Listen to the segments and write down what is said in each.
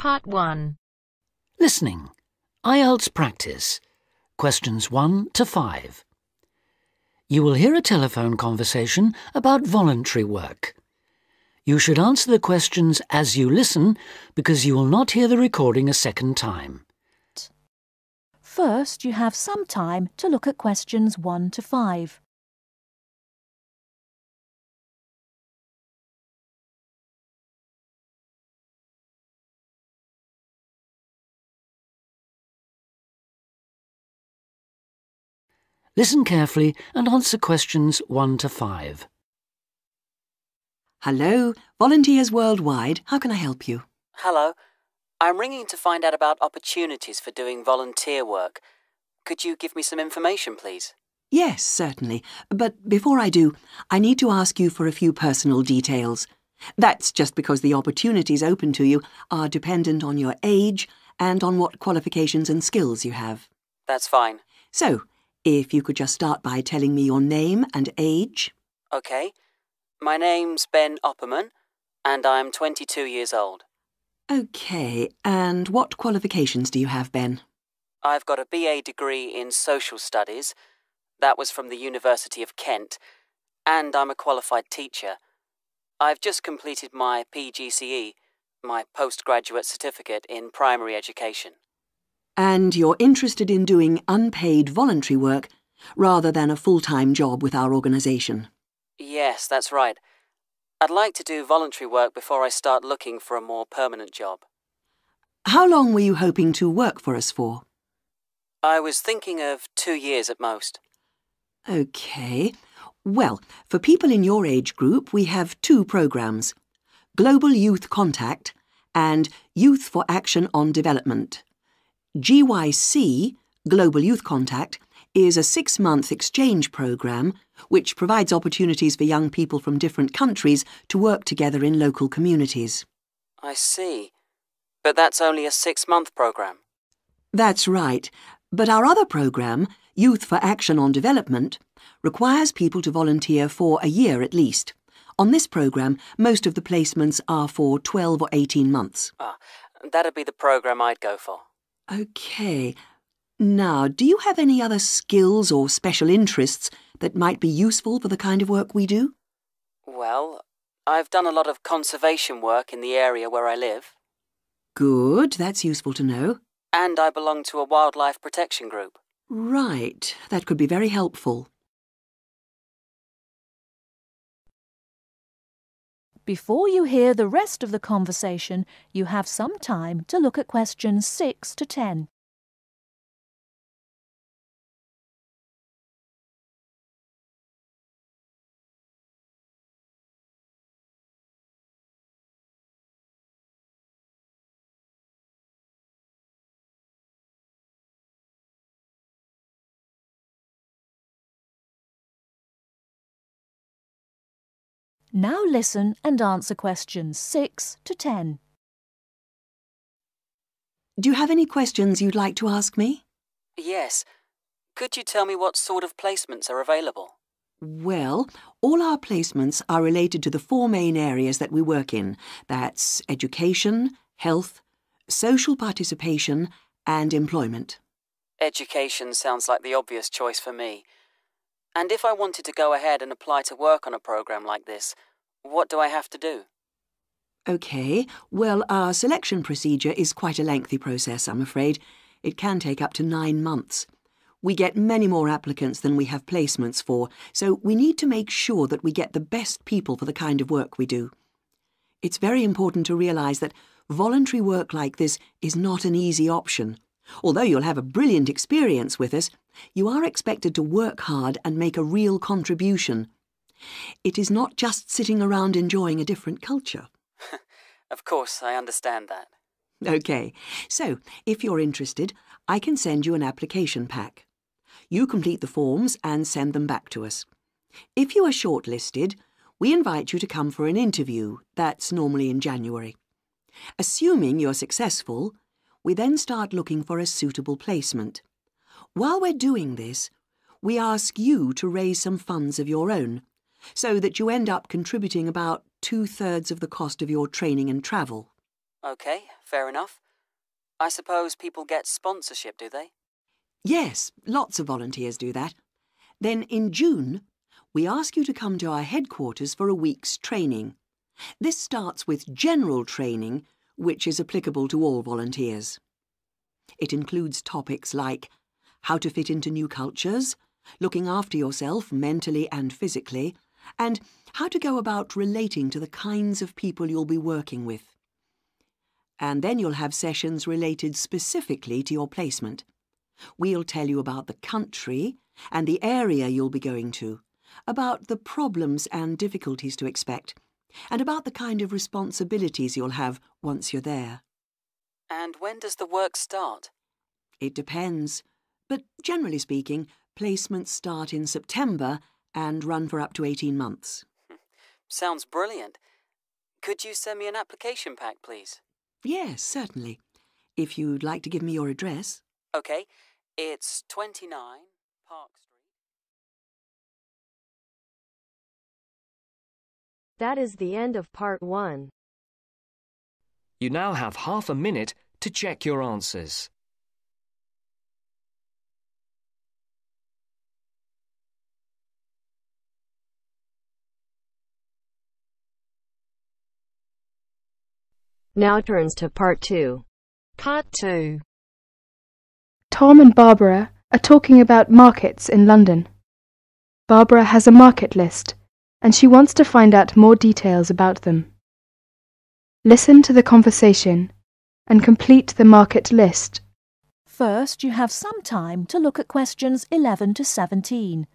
Part 1. Listening. IELTS practice. Questions 1 to 5. You will hear a telephone conversation about voluntary work. You should answer the questions as you listen because you will not hear the recording a second time. First, you have some time to look at questions 1 to 5. Listen carefully and answer questions 1 to 5. Hello, Volunteers Worldwide. How can I help you? Hello. I'm ringing to find out about opportunities for doing volunteer work. Could you give me some information, please? Yes, certainly. But before I do, I need to ask you for a few personal details. That's just because the opportunities open to you are dependent on your age and on what qualifications and skills you have. That's fine. So, if you could just start by telling me your name and age. OK. My name's Ben Opperman, and I'm 22 years old. OK, and what qualifications do you have, Ben? I've got a BA degree in Social Studies. That was from the University of Kent. And I'm a qualified teacher. I've just completed my PGCE, my postgraduate certificate in primary education. And you're interested in doing unpaid voluntary work rather than a full-time job with our organisation? Yes, that's right. I'd like to do voluntary work before I start looking for a more permanent job. How long were you hoping to work for us for? I was thinking of 2 years at most. OK. Well, for people in your age group, we have 2 programmes: Global Youth Contact and Youth for Action on Development. GYC, Global Youth Contact, is a 6-month exchange programme which provides opportunities for young people from different countries to work together in local communities. I see. But that's only a 6-month programme. That's right. But our other programme, Youth for Action on Development, requires people to volunteer for a year at least. On this programme, most of the placements are for 12 or 18 months. That'd be the programme I'd go for. OK. Now, do you have any other skills or special interests that might be useful for the kind of work we do? Well, I've done a lot of conservation work in the area where I live. Good, that's useful to know. And I belong to a wildlife protection group. Right, that could be very helpful. Before you hear the rest of the conversation, you have some time to look at questions 6 to 10. Now listen and answer questions 6 to 10. Do you have any questions you'd like to ask me? Yes. Could you tell me what sort of placements are available? Well, all our placements are related to the 4 main areas that we work in. That's education, health, social participation and employment. Education sounds like the obvious choice for me. And if I wanted to go ahead and apply to work on a programme like this, what do I have to do? OK, well, our selection procedure is quite a lengthy process, I'm afraid. It can take up to 9 months. We get many more applicants than we have placements for, so we need to make sure that we get the best people for the kind of work we do. It's very important to realise that voluntary work like this is not an easy option. Although you'll have a brilliant experience with us, you are expected to work hard and make a real contribution. It is not just sitting around enjoying a different culture. Of course, I understand that. OK, so if you're interested, I can send you an application pack. You complete the forms and send them back to us. If you are shortlisted, we invite you to come for an interview. That's normally in January. Assuming you're successful, we then start looking for a suitable placement. While we're doing this, we ask you to raise some funds of your own, so that you end up contributing about 2/3 of the cost of your training and travel. OK, fair enough. I suppose people get sponsorship, do they? Yes, lots of volunteers do that. Then in June, we ask you to come to our headquarters for a week's training. This starts with general training, which is applicable to all volunteers. It includes topics like how to fit into new cultures, looking after yourself mentally and physically, and how to go about relating to the kinds of people you'll be working with. And then you'll have sessions related specifically to your placement. We'll tell you about the country and the area you'll be going to, about the problems and difficulties to expect, and about the kind of responsibilities you'll have once you're there. And when does the work start? It depends, but generally speaking, placements start in September and run for up to 18 months. Sounds brilliant. Could you send me an application pack, please? Yes, certainly. If you'd like to give me your address. OK, it's 29 Park Street. That is the end of part 1. You now have half a minute to check your answers. Now turns to part 2. Part 2. Tom and Barbara are talking about markets in London. Barbara has a market list, and she wants to find out more details about them. Listen to the conversation and complete the market list. First, you have some time to look at questions 11 to 17.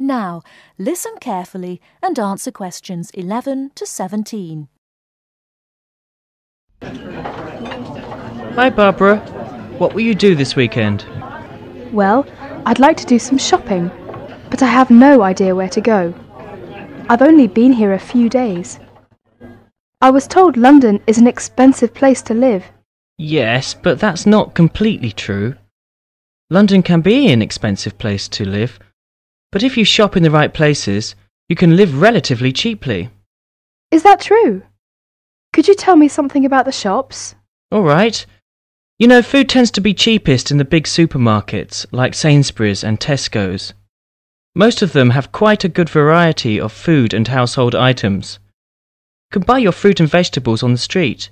Now, listen carefully and answer questions 11 to 17. Hi Barbara, what will you do this weekend? Well, I'd like to do some shopping, but I have no idea where to go. I've only been here a few days. I was told London is an expensive place to live. Yes, but that's not completely true. London can be an expensive place to live, but if you shop in the right places, you can live relatively cheaply. Is that true? Could you tell me something about the shops? All right. You know, food tends to be cheapest in the big supermarkets, like Sainsbury's and Tesco's. Most of them have quite a good variety of food and household items. You can buy your fruit and vegetables on the street.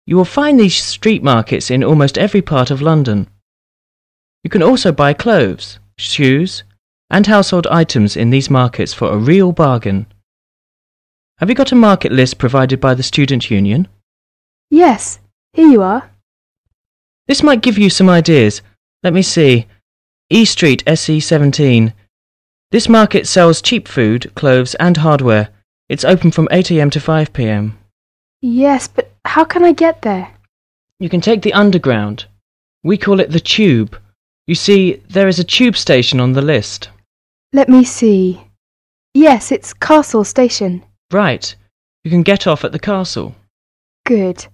You will find these street markets in almost every part of London. You can also buy clothes, shoes, and household items in these markets for a real bargain. Have you got a market list provided by the Student Union? Yes, here you are. This might give you some ideas. Let me see. E Street, SE17. This market sells cheap food, clothes and hardware. It's open from 8 AM to 5 PM. Yes, but how can I get there? You can take the Underground. We call it the Tube. You see, there is a tube station on the list. Let me see. Yes, it's Castle Station. Right. You can get off at the castle. Good.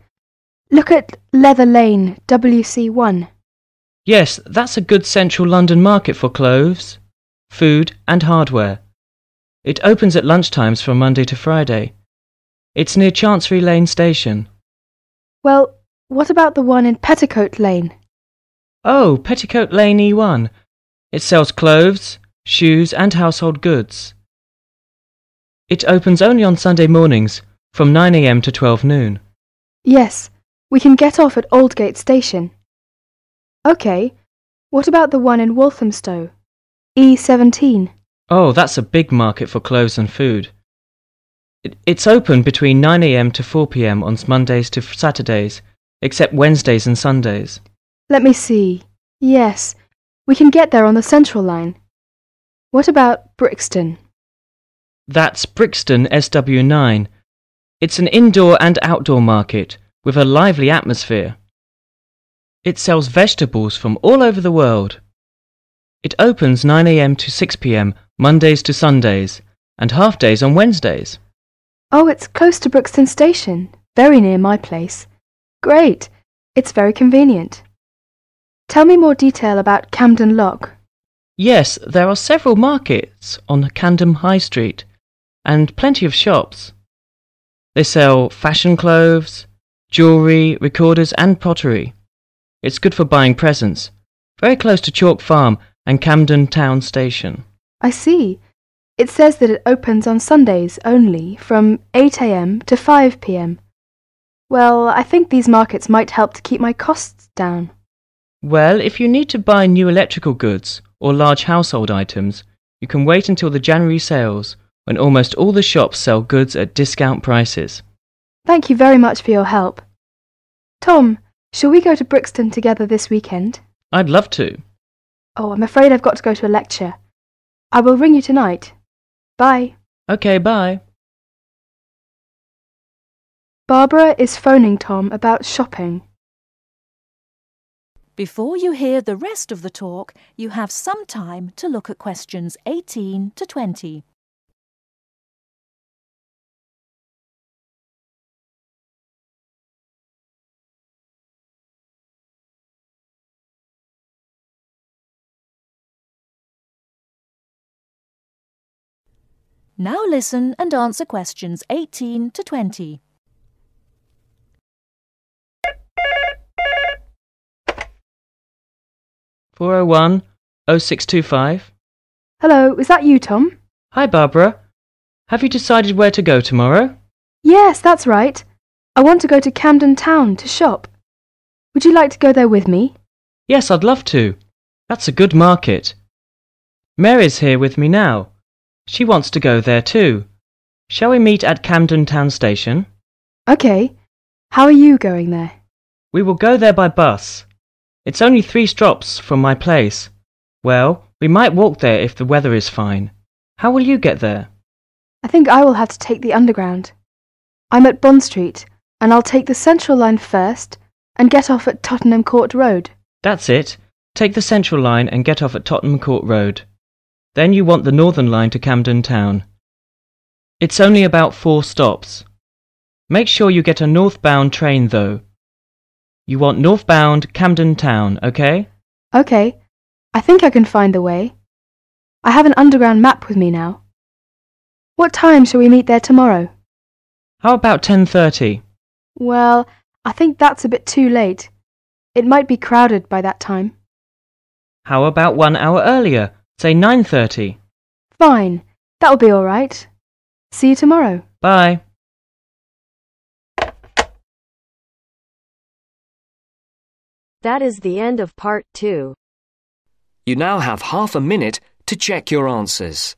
Look at Leather Lane, WC1. Yes, that's a good central London market for clothes, food and hardware. It opens at lunchtimes from Monday to Friday. It's near Chancery Lane Station. Well, what about the one in Petticoat Lane? Oh, Petticoat Lane E1. It sells clothes, shoes and household goods. It opens only on Sunday mornings from 9 AM to 12 noon. Yes, we can get off at Aldgate Station. OK, what about the one in Walthamstow? E17. Oh, that's a big market for clothes and food. It's open between 9 AM to 4 PM on Mondays to Saturdays, except Wednesdays and Sundays. Let me see. Yes, we can get there on the Central Line. What about Brixton? That's Brixton SW9. It's an indoor and outdoor market with a lively atmosphere. It sells vegetables from all over the world. It opens 9 a.m. to 6 p.m. Mondays to Sundays, and half-days on Wednesdays. Oh, it's close to Brixton Station, very near my place. Great. It's very convenient. Tell me more detail about Camden Lock. Yes, there are several markets on Camden High Street, and plenty of shops. They sell fashion clothes, jewellery, recorders and pottery. It's good for buying presents. Very close to Chalk Farm and Camden Town Station. I see. It says that it opens on Sundays only from 8 a.m. to 5 p.m. Well, I think these markets might help to keep my costs down. Well, if you need to buy new electrical goods or large household items, you can wait until the January sales, when almost all the shops sell goods at discount prices. Thank you very much for your help. Tom, shall we go to Brixton together this weekend? I'd love to. Oh, I'm afraid I've got to go to a lecture. I will ring you tonight. Bye. OK, bye. Barbara is phoning Tom about shopping. Before you hear the rest of the talk, you have some time to look at questions 18 to 20. Now listen and answer questions 18 to 20. (401 0625). Hello, is that you, Tom? Hi, Barbara. Have you decided where to go tomorrow? Yes, that's right. I want to go to Camden Town to shop. Would you like to go there with me? Yes, I'd love to. That's a good market. Mary's here with me now. She wants to go there too. Shall we meet at Camden Town Station? OK. How are you going there? We will go there by bus. It's only 3 stops from my place. Well, we might walk there if the weather is fine. How will you get there? I think I will have to take the Underground. I'm at Bond Street, and I'll take the Central Line first and get off at Tottenham Court Road. That's it. Take the Central Line and get off at Tottenham Court Road. Then you want the Northern Line to Camden Town. It's only about 4 stops. Make sure you get a northbound train though. You want northbound Camden Town, OK? OK. I think I can find the way. I have an Underground map with me now. What time shall we meet there tomorrow? How about 10:30? Well, I think that's a bit too late. It might be crowded by that time. How about 1 hour earlier? Say 9:30. Fine. That'll be all right. See you tomorrow. Bye. That is the end of part 2. You now have half a minute to check your answers.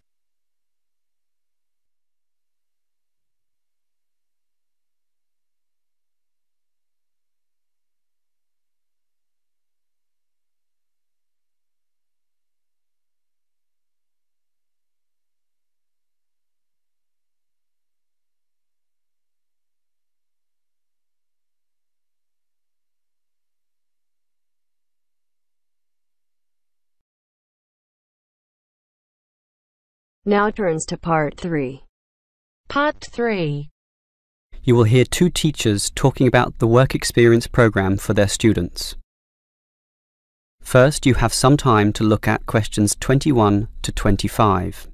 Now turns to part 3. Part 3. You will hear 2 teachers talking about the work experience program for their students. First, you have some time to look at questions 21 to 25.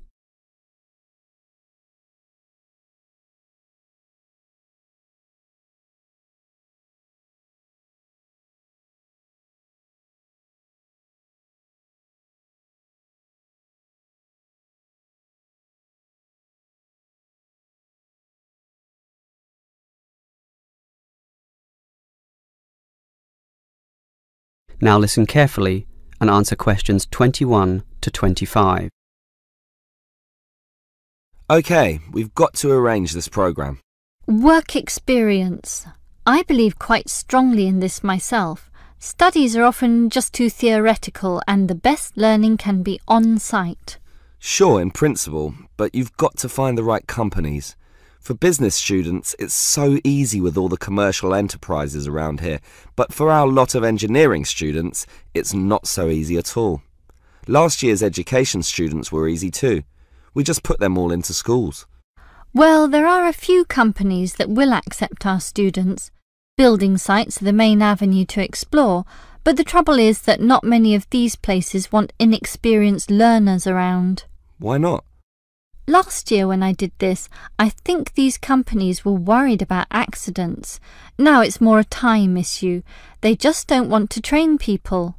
Now listen carefully and answer questions 21 to 25. OK, we've got to arrange this programme. Work experience. I believe quite strongly in this myself. Studies are often just too theoretical and the best learning can be on-site. Sure, in principle, but you've got to find the right companies. For business students, it's so easy with all the commercial enterprises around here, but for our lot of engineering students, it's not so easy at all. Last year's education students were easy too. We just put them all into schools. Well, there are a few companies that will accept our students. Building sites are the main avenue to explore, but the trouble is that not many of these places want inexperienced learners around. Why not? Last year when I did this, I think these companies were worried about accidents. Now it's more a time issue. They just don't want to train people.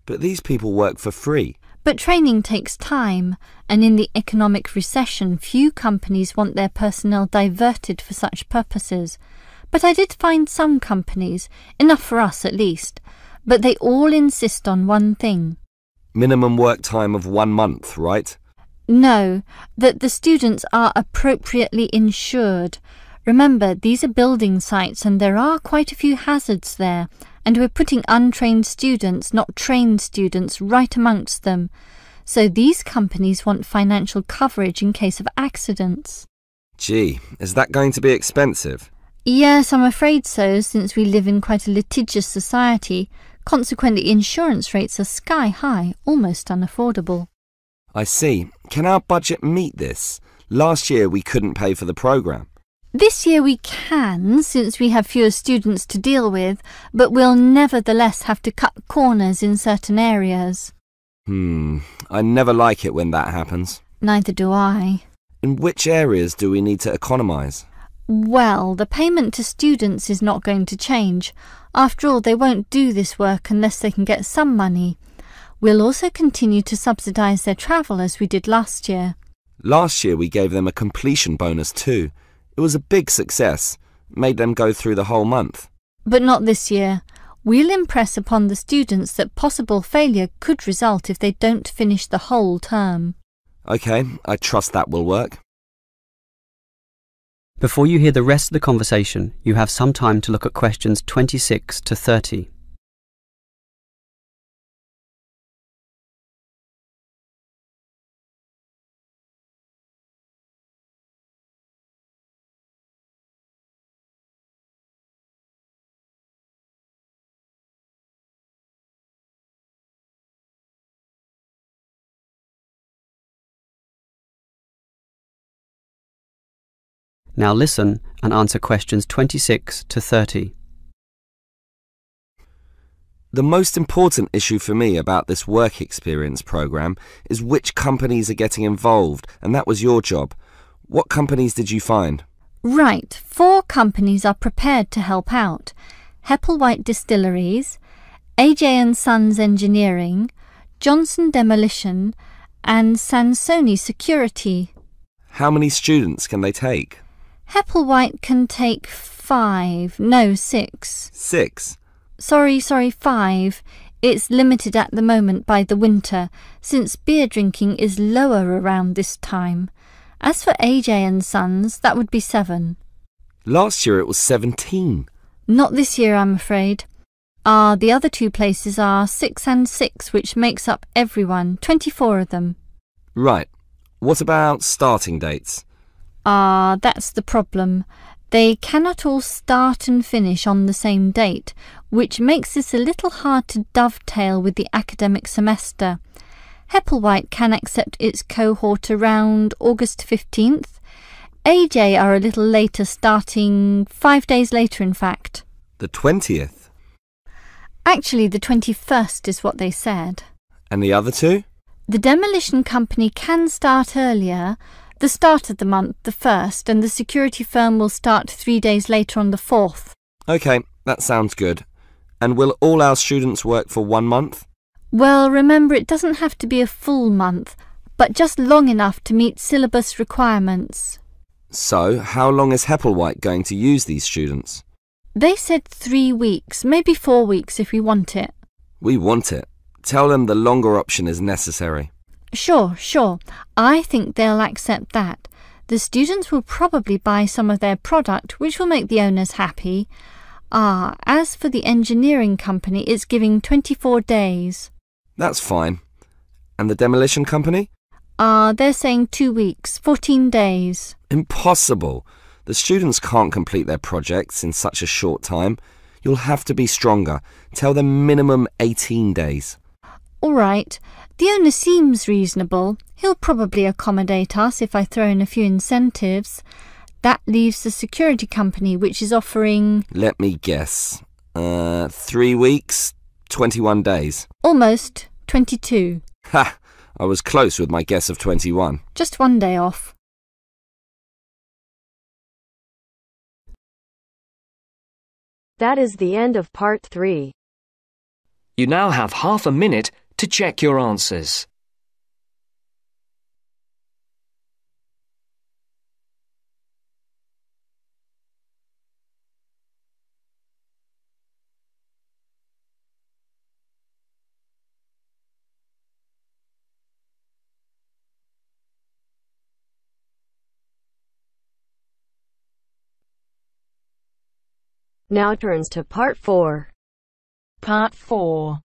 But these people work for free. But training takes time, and in the economic recession, few companies want their personnel diverted for such purposes. But I did find some companies, enough for us at least, but they all insist on one thing. Minimum work time of 1 month, right? No, that the students are appropriately insured. Remember, these are building sites and there are quite a few hazards there, and we're putting untrained students, not trained students, right amongst them. So these companies want financial coverage in case of accidents. Gee, is that going to be expensive? Yes, I'm afraid so, since we live in quite a litigious society. Consequently, insurance rates are sky high, almost unaffordable. I see. Can our budget meet this? Last year we couldn't pay for the programme. This year we can, since we have fewer students to deal with, but we'll nevertheless have to cut corners in certain areas. I never like it when that happens. Neither do I. In which areas do we need to economise? Well, the payment to students is not going to change. After all, they won't do this work unless they can get some money. We'll also continue to subsidise their travel as we did last year. Last year we gave them a completion bonus too. It was a big success. Made them go through the whole month. But not this year. We'll impress upon the students that possible failure could result if they don't finish the whole term. OK, I trust that will work. Before you hear the rest of the conversation, you have some time to look at questions 26 to 30. Now listen and answer questions 26 to 30. The most important issue for me about this work experience programme is which companies are getting involved, and that was your job. What companies did you find? Right, 4 companies are prepared to help out. Hepplewhite Distilleries, AJ & Sons Engineering, Johnson Demolition and Sansoni Security. How many students can they take? Hepplewhite can take 6. 6? Sorry, 5. It's limited at the moment by the winter, since beer drinking is lower around this time. As for AJ & Sons, that would be 7. Last year it was 17. Not this year, I'm afraid. The other 2 places are 6 and 6, which makes up everyone, 24 of them. Right. What about starting dates? That's the problem. They cannot all start and finish on the same date, which makes this a little hard to dovetail with the academic semester. Hepplewhite can accept its cohort around August 15th. AJ are a little later, starting 5 days later, in fact. The 20th? Actually, the 21st is what they said. And the other 2? The demolition company can start earlier, the start of the month, the 1st, and the security firm will start 3 days later on the 4th. OK, that sounds good. And will all our students work for 1 month? Well, remember, it doesn't have to be a full month, but just long enough to meet syllabus requirements. So, how long is Hepplewhite going to use these students? They said 3 weeks, maybe 4 weeks if we want it. We want it. Tell them the longer option is necessary. Sure. I think they'll accept that. The students will probably buy some of their product, which will make the owners happy. As for the engineering company, it's giving 24 days. That's fine. And the demolition company? They're saying 2 weeks, 14 days. Impossible. The students can't complete their projects in such a short time. You'll have to be stronger. Tell them minimum 18 days. All right. The owner seems reasonable. He'll probably accommodate us if I throw in a few incentives. That leaves the security company, which is offering... Let me guess. 3 weeks, 21 days. Almost 22. Ha! I was close with my guess of 21. Just 1 day off. That is the end of part 3. You now have half a minute to check your answers. Now turns to part 4. Part 4.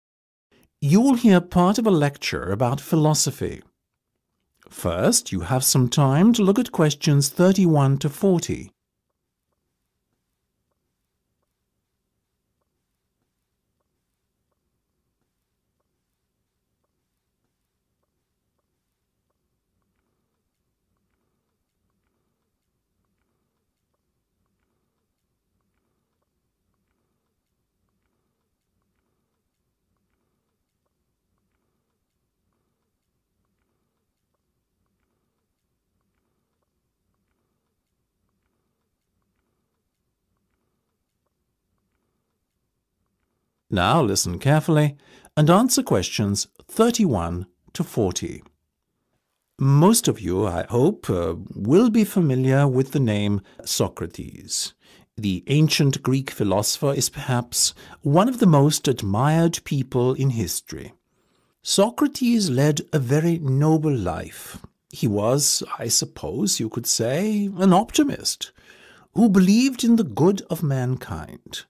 You will hear part of a lecture about philosophy. First, you have some time to look at questions 31 to 40. Now listen carefully and answer questions 31 to 40. Most of you, I hope, will be familiar with the name Socrates. The ancient Greek philosopher is perhaps one of the most admired people in history. Socrates led a very noble life. He was, I suppose you could say, an optimist who believed in the good of mankind.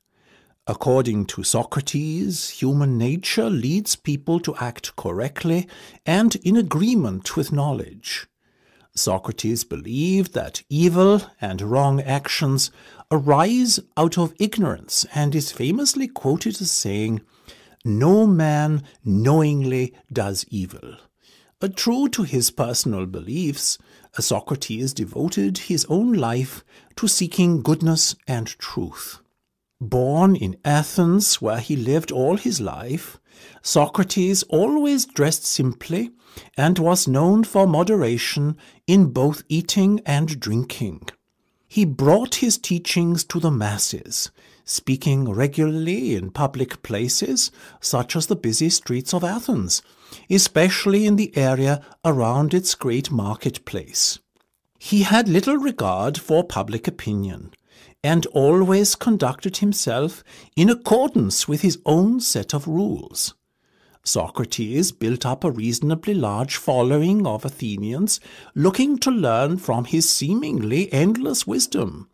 According to Socrates, human nature leads people to act correctly and in agreement with knowledge. Socrates believed that evil and wrong actions arise out of ignorance and is famously quoted as saying, "No man knowingly does evil." True to his personal beliefs, Socrates devoted his own life to seeking goodness and truth. Born in Athens, where he lived all his life, Socrates always dressed simply and was known for moderation in both eating and drinking. He brought his teachings to the masses, speaking regularly in public places such as the busy streets of Athens, especially in the area around its great marketplace. He had little regard for public opinion, and always conducted himself in accordance with his own set of rules. Socrates built up a reasonably large following of Athenians looking to learn from his seemingly endless wisdom.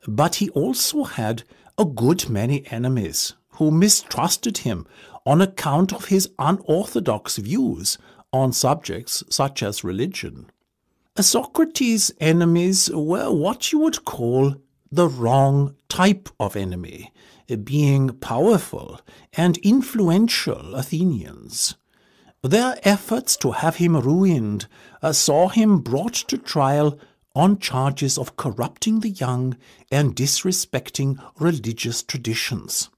But he also had a good many enemies who mistrusted him on account of his unorthodox views on subjects such as religion. Socrates' enemies were what you would call the wrong type of enemy, being powerful and influential Athenians. Their efforts to have him ruined saw him brought to trial on charges of corrupting the young and disrespecting religious traditions.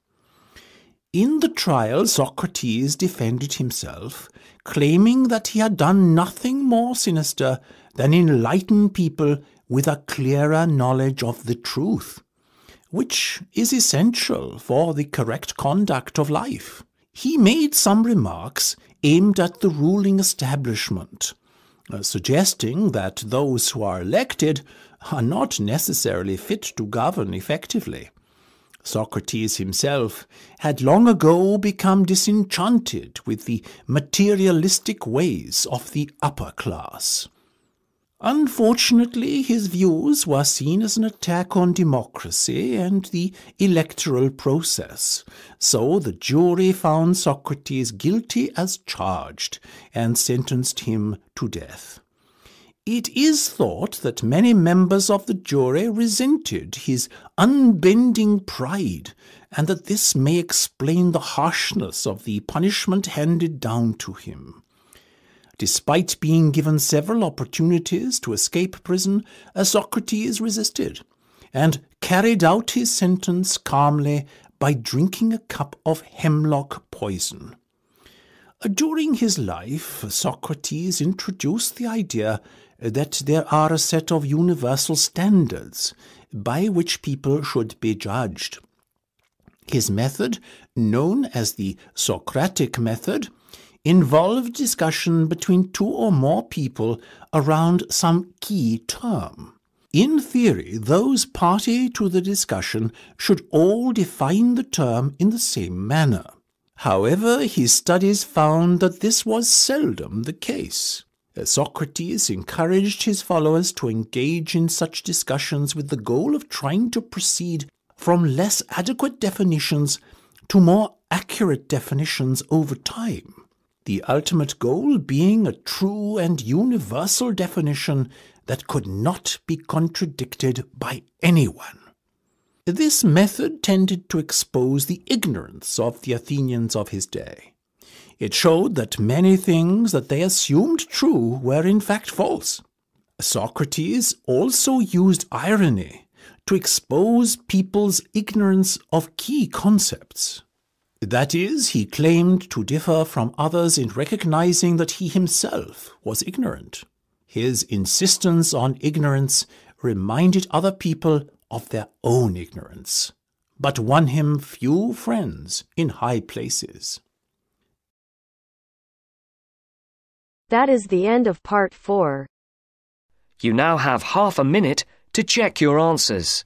In the trial, Socrates defended himself, claiming that he had done nothing more sinister than enlighten people with a clearer knowledge of the truth, which is essential for the correct conduct of life. He made some remarks aimed at the ruling establishment, suggesting that those who are elected are not necessarily fit to govern effectively. Socrates himself had long ago become disenchanted with the materialistic ways of the upper class. Unfortunately, his views were seen as an attack on democracy and the electoral process, so the jury found Socrates guilty as charged and sentenced him to death. It is thought that many members of the jury resented his unbending pride, and that this may explain the harshness of the punishment handed down to him. Despite being given several opportunities to escape prison, Socrates resisted, and carried out his sentence calmly by drinking a cup of hemlock poison. During his life, Socrates introduced the idea that there are a set of universal standards by which people should be judged. His method, known as the Socratic method, involved discussion between two or more people around some key term. In theory, those party to the discussion should all define the term in the same manner. However, his studies found that this was seldom the case. Socrates encouraged his followers to engage in such discussions with the goal of trying to proceed from less adequate definitions to more accurate definitions over time, the ultimate goal being a true and universal definition that could not be contradicted by anyone. This method tended to expose the ignorance of the Athenians of his day. It showed that many things that they assumed true were in fact false. Socrates also used irony to expose people's ignorance of key concepts. That is, he claimed to differ from others in recognizing that he himself was ignorant. His insistence on ignorance reminded other people of their own ignorance, but won him few friends in high places. That is the end of part 4. You now have half a minute to check your answers.